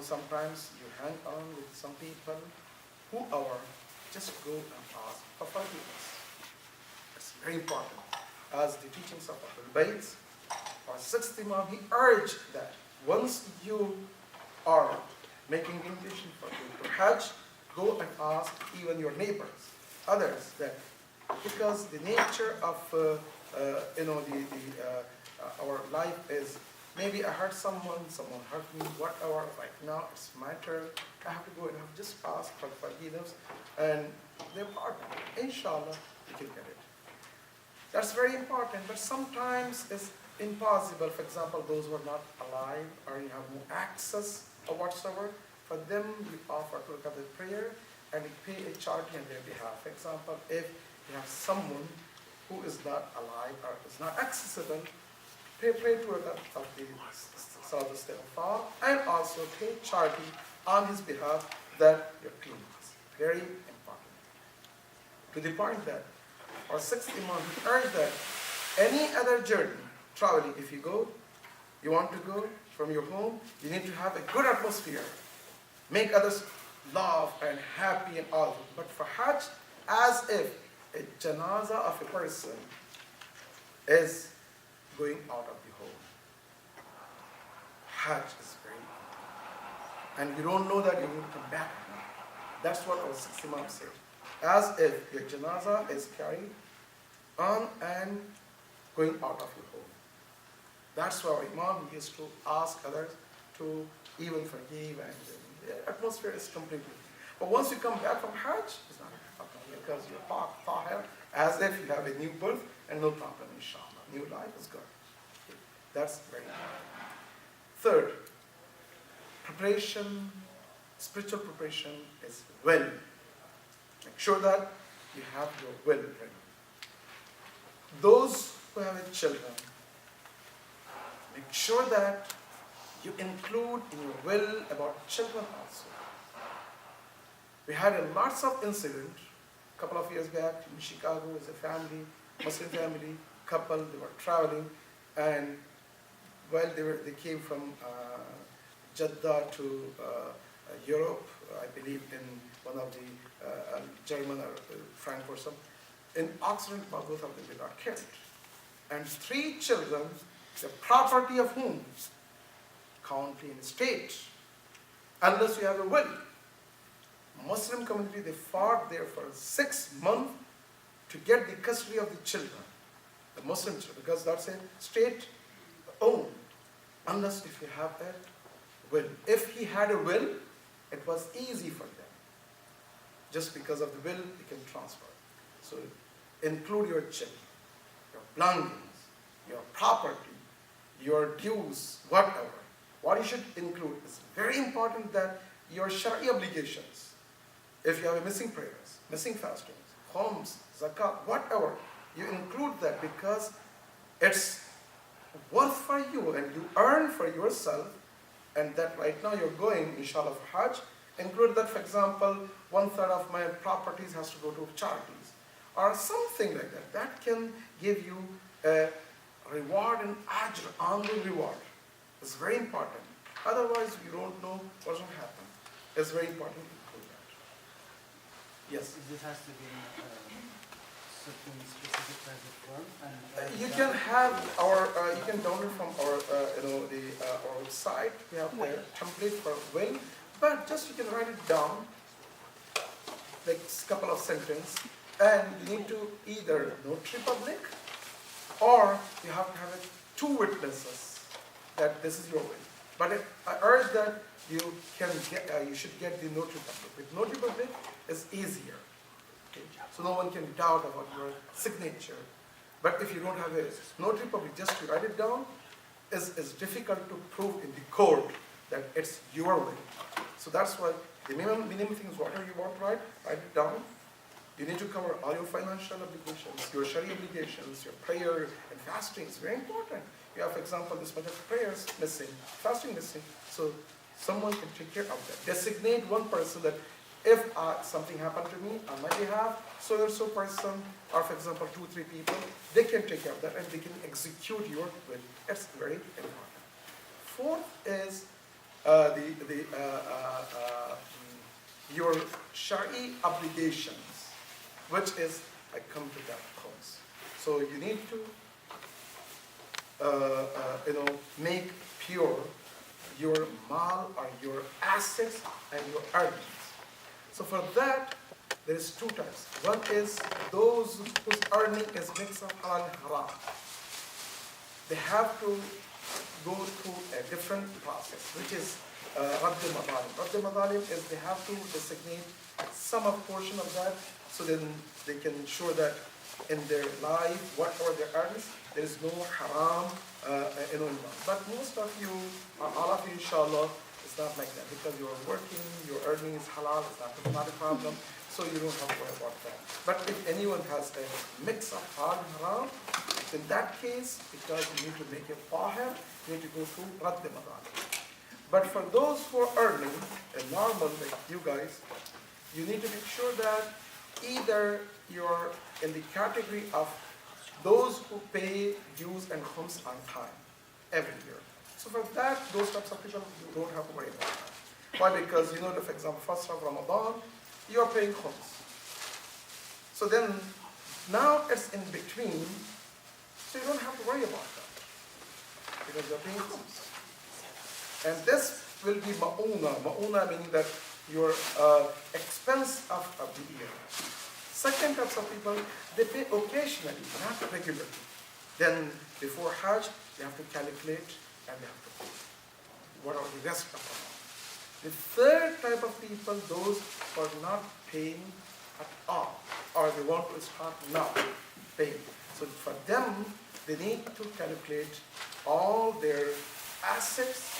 Sometimes you hang on with some people who are just go and ask for forgiveness. It's very important. As the teachings of Ahlul Bayt, our sixth Imam, he urged that once you are making invitation for going to Hajj, go and ask even your neighbors, others, that because the nature of our life is, maybe I hurt someone hurt me, whatever, right now it's my turn, I have to go and have just ask for forgiveness and their pardon. Inshallah, you can get it. That's very important, but sometimes it's impossible. For example, those who are not alive or you have no access or whatsoever, for them you offer to look at the prayer and you pay a charity on their behalf. For example, if you have someone who is not alive or is not accessible, pray to Allah of the Salat Istighfar and also pay charity on his behalf that your clean is. Very important. To the point that our sixth Imam urged that any other journey, traveling, if you want to go from your home, you need to have a good atmosphere. Make others laugh and happy and all. But for Hajj, as if a janaza of a person is going out of the home. Hajj is very important. And you don't know that you will come back. That's what our sixth Imam said. As if your janaza is carried on and going out of your home. That's why our Imam used to ask others to even forgive, and the atmosphere is completely. But once you come back from Hajj, it's not a problem because you're tahir, as if you have a new birth and no problem, inshallah. New life is good. Okay. That's very important. Third, preparation, spiritual preparation is well. Make sure that you have your will ready. Those who have children, make sure that you include in your will about children also. We had lots of incidents a couple of years back in Chicago as a family, Muslim family, couple, they were traveling, and while they came from Jeddah to Europe, I believe in one of the German or Frankfurt, some. In accident, both of them they got killed. And 3 children, the property of whom? County and state. Unless you have a will. Muslim community, they fought there for 6 months to get the custody of the children. The Muslim children, because that's a state owned. Unless if you have a will. If he had a will, it was easy for them. Just because of the will, he can transfer. So include your children, your belongings, your property, your dues, whatever. What you should include is very important that your Shari obligations, if you have missing prayers, missing fastings, homes, zakat, whatever, you include that because it's worth for you and you earn for yourself, and that right now you're going, inshallah, for Hajj. Include that, for example, 1/3 of my properties has to go to charities or something like that. That can give you a reward and ajr, only reward. It's very important. Otherwise, you don't know what's going to happen. It's very important to include that. Yes? This has to be certain specific type of form. And you can have you can download from our our website. We have a template for will, but just you can write it down, like a couple of sentences, and you need to either notary public, or you have to have 2 witnesses that this is your will. But I urge that you should get the notary public. With notary public, it's easier. Okay? So no one can doubt about your signature. But if you don't have a notary public, just to write it down, is difficult to prove in the court that it's your will. So that's why the minimum thing is whatever you want to write it down. You need to cover all your financial obligations, your Sharia obligations, your prayer and fasting is very important. You have, for example, this much of prayers missing, fasting missing, so someone can take care of that. Designate one person that if something happened to me on my behalf, so person, or for example 2-3 people, they can take care of that and they can execute your will. It's very important. Fourth is your Shari obligations, which is come to that cause. So you need to make pure your mal or your assets and your earnings. So for that, there is two types. One is those whose earning is mix of halal and haram. They have to go through a different process, which is Radd al-Madalim. Radd al-Madalim is they have to designate some of portion of that, so then they can ensure that in their life, whatever their earnings, there is no haram involved. But most of you, all of you, inshallah, it's not like that, because you are working, your earning is halal, it's not a problem, so you don't have to worry about that. But if anyone has a mix of halal and haram, in that case, because you need to make a fahim, you need to go through Radd al-Madalim. But for those who are earning a normal, like you guys, you need to make sure that either you're in the category of those who pay dues and khums on time every year. So for that, those types of people, you don't have to worry about that. Why? Because you know, for example, first of Ramadan, you are paying khums. So then, now it's in between, so you don't have to worry about that, because you're paying khums. And this will be ma'una. Ma'una meaning that your expense of the year. Second types of people, they pay occasionally, not regularly. Then before Hajj, they have to calculate and they have to pay. What are the rest of them? The third type of people, those who are not paying at all, or they want to start now paying. So for them, they need to calculate all their assets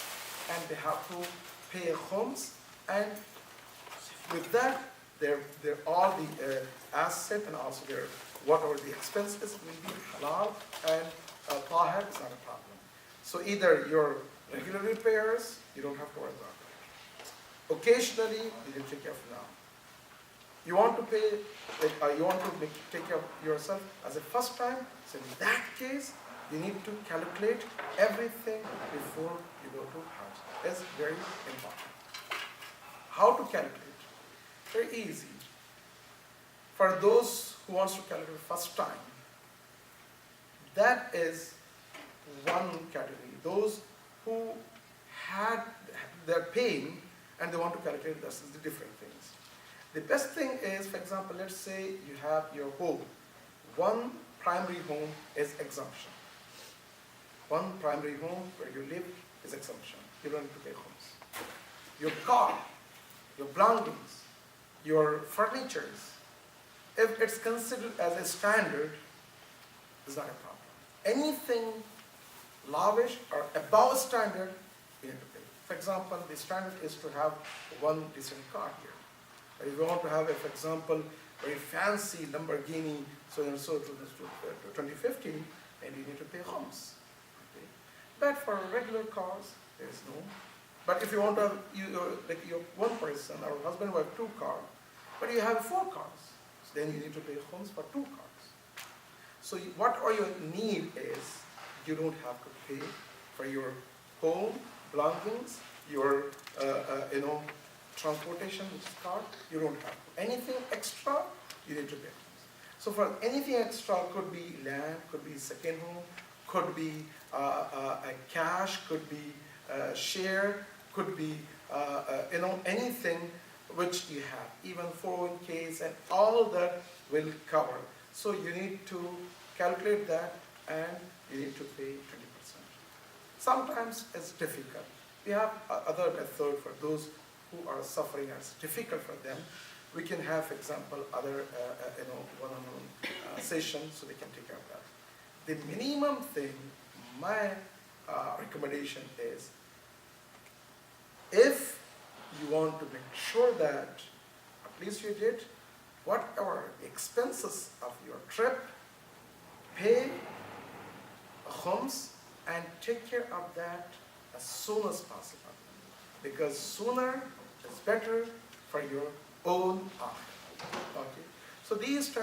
and they have to pay khums, and with that, they're all the asset and also their whatever the expenses will be halal and tahir is not a problem. So either your regular repairs, you don't have to worry about it. Occasionally, you can take care of now. You want to pay, you want to take care of yourself as a first time, so in that case, you need to calculate everything before you go to Hajj. That's very important. How to calculate? Very easy. For those who wants to calculate first time, that is one category. Those who they're paying and they want to calculate, this is the different things. The best thing is, for example, let's say you have your home. One primary home is exemption. One primary home where you live is exemption. You don't need to pay homes. Your car, your belongings, your furnitures, if it's considered as a standard, it's not a problem. Anything lavish or above standard, you need to pay. For example, the standard is to have one decent car here. But if you want to have, for example, very fancy Lamborghini, so and so to 2050, maybe you need to pay homes. Okay? But for regular cars, there is no. But if you want to have, you're one person, or husband who have two cars, but you have 4 cars, so then you need to pay homes for 2 cars. So what are your need is, you don't have to pay for your home, belongings, your transportation, which is car, you don't have to. Anything extra, you need to pay. So for anything extra, could be land, could be second home, could be a cash, could be share, could be anything which you have, even 401ks and all that will cover. So you need to calculate that and you need to pay 20%. Sometimes it's difficult. We have other method for those who are suffering and it's difficult for them. We can have, for example, other one-on-one sessions so they can take care of that. The minimum thing, my recommendation is, if you want to make sure that at least you did whatever the expenses of your trip, pay homes and take care of that as soon as possible, because sooner is better for your own eye. Okay. So these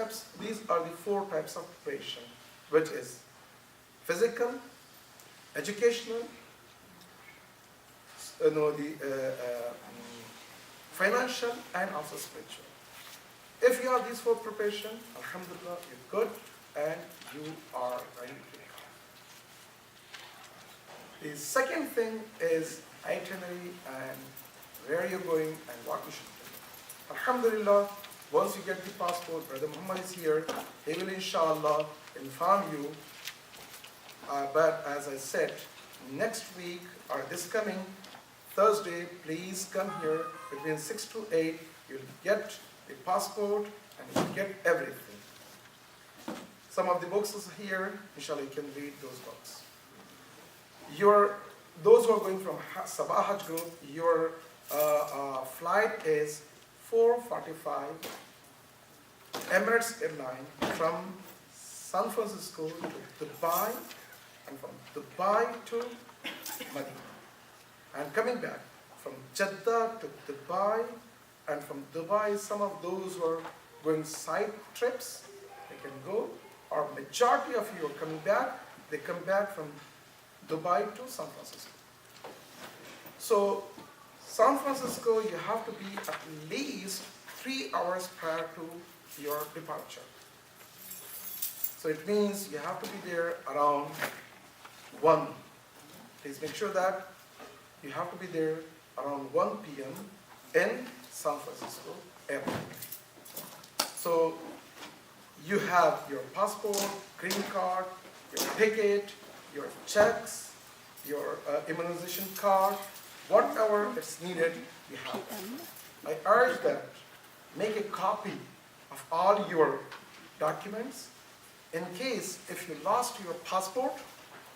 are the 4 types of preparation, which is physical, educational, financial and also spiritual. If you have these four preparation, alhamdulillah, you're good and you are ready to go. The second thing is itinerary and where you're going and what you should do. Alhamdulillah, once you get the passport, Brother Muhammad is here, he will inshallah inform you. But as I said, next week or this coming Thursday, please come here between 6 to 8. You'll get the passport and you'll get everything. Some of the books is here. Inshallah, you can read those books. Those who are going from Sabah Hajj group, your flight is 4:45 Emirates Airline from San Francisco to Dubai, and from Dubai to Medina. And coming back from Jeddah to Dubai, and from Dubai, some of those who are going side trips, they can go, or majority of you are coming back, they come back from Dubai to San Francisco. So, San Francisco, you have to be at least 3 hours prior to your departure. So it means you have to be there around 1. Please make sure that you have to be there around 1 p.m. in San Francisco airport. So you have your passport, green card, your ticket, your checks, your immunization card, whatever is needed, you have. I urge that make a copy of all your documents. In case if you lost your passport,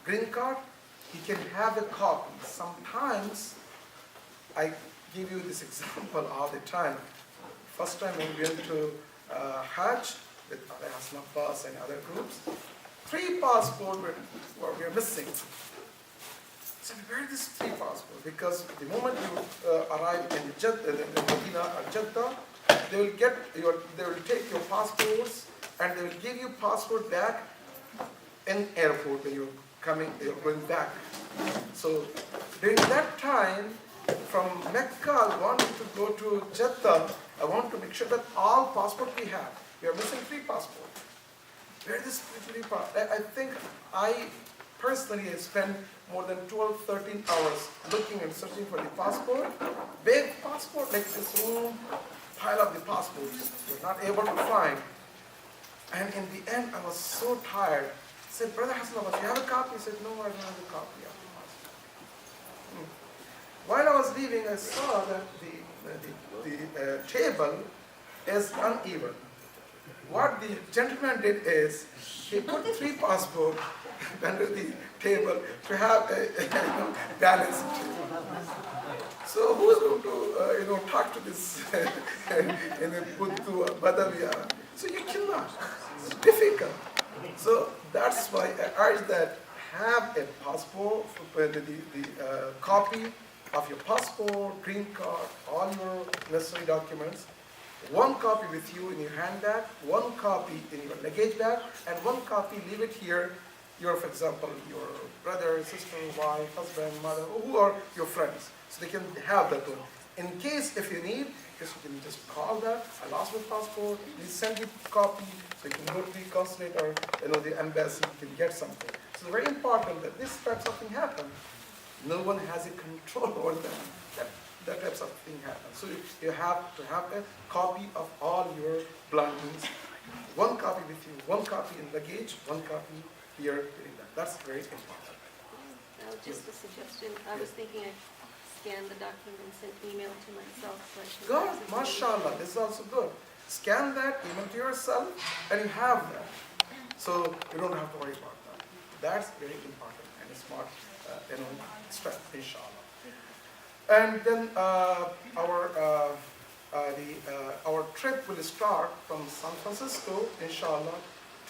green card, you can have a copy. Sometimes, I give you this example all the time. First time we went to Hajj with Hasna Abbas and other groups, 3 passports were missing. So where are these 3 passports? Because the moment you arrive in Medina or Jeddah, they will take your passports and they will give you passport back in airport when you're going back. So during that time, from Mecca, I wanted to go to Jeddah. I want to make sure that all passport we have. We are missing 3 passports. Where is this 3 passport? I think I personally have spent more than 12, 13 hours looking and searching for the passport. Big passport, like this whole pile of the passports. We're not able to find. And in the end, I was so tired. I said, Brother Hassan, do you have a copy? He said, no, I don't have a copy of the passport. While I was leaving, I saw that the table is uneven. What the gentleman did is, he put 3 passports under the table to have a balance. So who's going to talk to this in a Buddha Badawiya? So you cannot. It's difficult. So that's why I urge that have a passport, the copy of your passport, green card, all your necessary documents. 1 copy with you in your handbag, 1 copy in your luggage bag, and 1 copy leave it here. For example, your brother, sister, wife, husband, mother, who are your friends. So they can have that one. In case if you need, you can just call that. I lost my passport. Please send you a copy so you can go to the consulate or the embassy. You can get something. So it's very important that this type of thing happen. No one has a control over that types of thing happen. So you have to have a copy of all your belongings. 1 copy with you, 1 copy in luggage, 1 copy here. That's very important. Just a suggestion. I was thinking I'd scan the documents and email to myself. Good, mashallah, this is also good. Scan that, email to yourself, and you have that. So you don't have to worry about that. That's very important and a smart, step, inshallah. And then our trip will start from San Francisco, inshallah,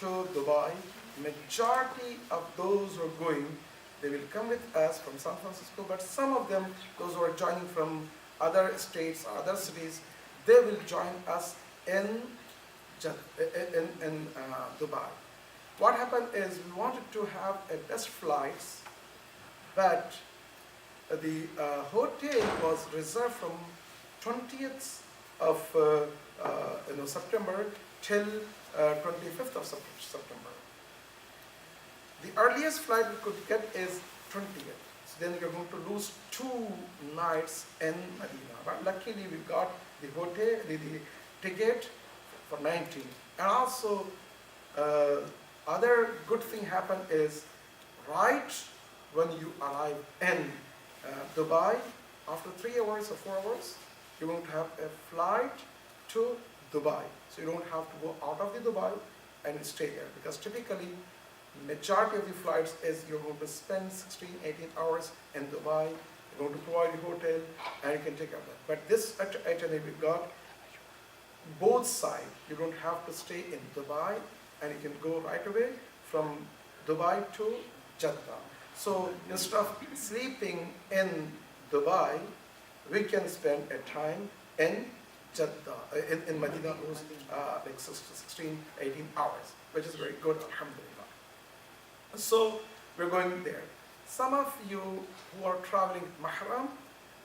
to Dubai. Majority of those who are going, they will come with us from San Francisco, but some of them, those who are joining from other states or other cities, they will join us in Dubai. What happened is we wanted to have a best flights, but the hotel was reserved from 20th of September till 25th of September. The earliest flight we could get is 20th. So then you're going to lose 2 nights in Medina. But luckily we got the hotel, the ticket for 19. And also other good thing happened is right when you arrive in Dubai, after 3 hours or 4 hours, you're going to have a flight to Dubai. So you don't have to go out of the Dubai and stay there, because typically majority of the flights is you're going to spend 16, 18 hours in Dubai, you're going to provide a hotel, and you can take care of that. But this itinerary we got both sides. You don't have to stay in Dubai, and you can go right away from Dubai to Jeddah. So instead of sleeping in Dubai, we can spend a time in Jeddah, in Medina, like 16, 18 hours, which is very good, alhamdulillah. So we're going there. Some of you who are traveling with mahram,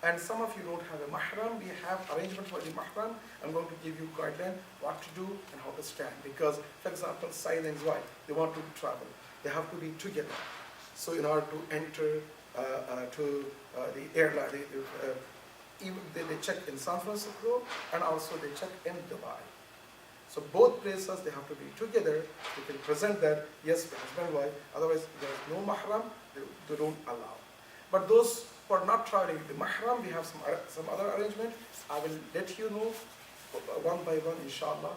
and some of you don't have a mahram, we have arrangement for the mahram. I'm going to give you guideline what to do and how to stand. Because, for example, Saeed and his wife, they want to travel. They have to be together. So in order to enter to the airline, they check in San Francisco, and also they check in Dubai. So both places, they have to be together. You can present that, yes, the husband and wife, otherwise there is no mahram, they don't allow. But those who are not traveling with the mahram, we have some other arrangement. I will let you know one by one, inshallah,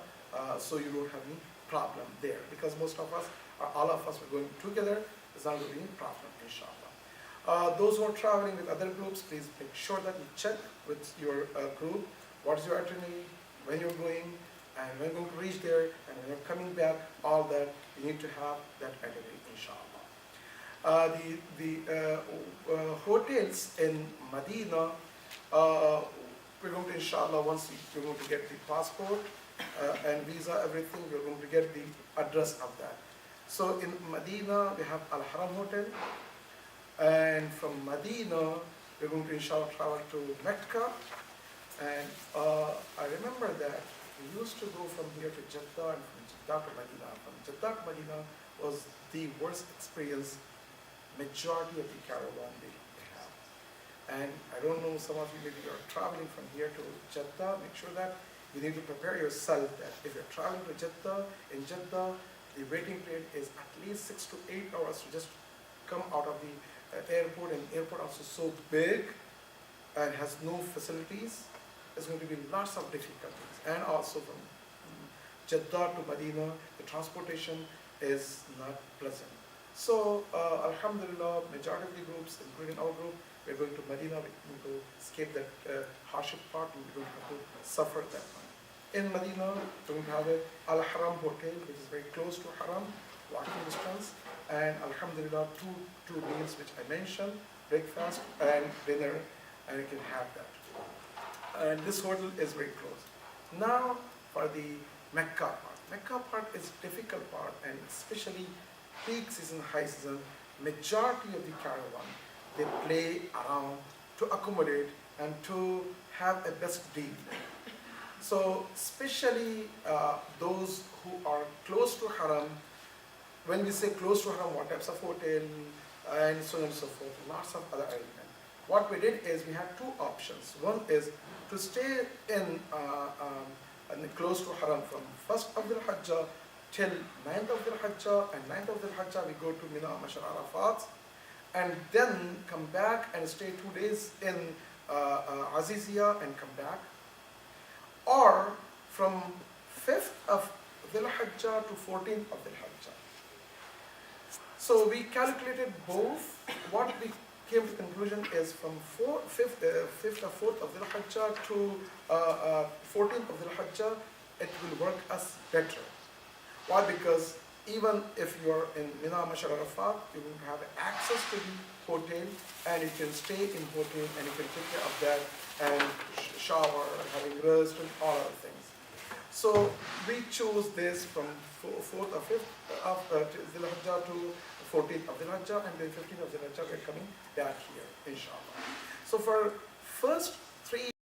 so you don't have any problem there. Because most of us, all of us, are going together, there's not going to be any problem, inshallah. Those who are traveling with other groups, please make sure that you check with your group, what is your itinerary, when you're going, and when you're going to reach there, and when you're coming back, all that, you need to have that itinerary, inshallah. The hotels in Medina, we're going to, inshallah, once you're going to get the passport and visa, everything, you're going to get the address of that. So in Medina, we have Al Haram Hotel, and from Medina, we're going to, inshallah, travel to Mecca. And I remember that we used to go from here to Jeddah and from Jeddah to Medina. From Jeddah to Medina was the worst experience majority of the caravan they have. And I don't know, some of you maybe are traveling from here to Jeddah, make sure that you need to prepare yourself that if you're traveling to Jeddah, in Jeddah, the waiting period is at least 6 to 8 hours to just come out of the airport, and the airport also so big and has no facilities. There's going to be lots of difficulties. And also from Jeddah to Medina, the transportation is not pleasant. So, alhamdulillah, majority of the groups, including our group, we're going to Medina. We will escape that hardship part, and we don't have to suffer that one. In Medina, we have a Al Haram Hotel, which is very close to Haram, walking distance, and alhamdulillah, two meals which I mentioned, breakfast and dinner, and you can have that. And this hotel is very close. Now for the Mecca part. Mecca part is difficult part, and especially peak season, high season, majority of the caravan, they play around to accommodate and to have a best deal. So especially those who are close to Haram, when we say close to Haram, what types of hotel and so on and so forth, lots of other arrangements. What we did is we had two options. One is to stay in close to Haram from 1st of Dhul Hajjah till 9th of Dhul Hajjah, and 9th of Dhul Hajjah we go to Mina, Mashar Arafat, and then come back and stay 2 days in Aziziyah and come back. Or from 5th of Dhul Hajjah to 14th of Dhul Hajjah. So we calculated both. What we came to conclusion is from 5th or 4th of Dhul Hajjah to 14th of Dhul Hajjah, it will work us better. Why? Because even if you are in Mina, Mashar Arafat, you will have access to the hotel, and you can stay in hotel, and you can take care of that and shower, having rest, and all other things. So we choose this from 4th or 5th of Dhul Hijjah to 14th of Dhul Hijjah, and then 15th of Dhul Hijjah we're coming back here, inshallah. So for first 3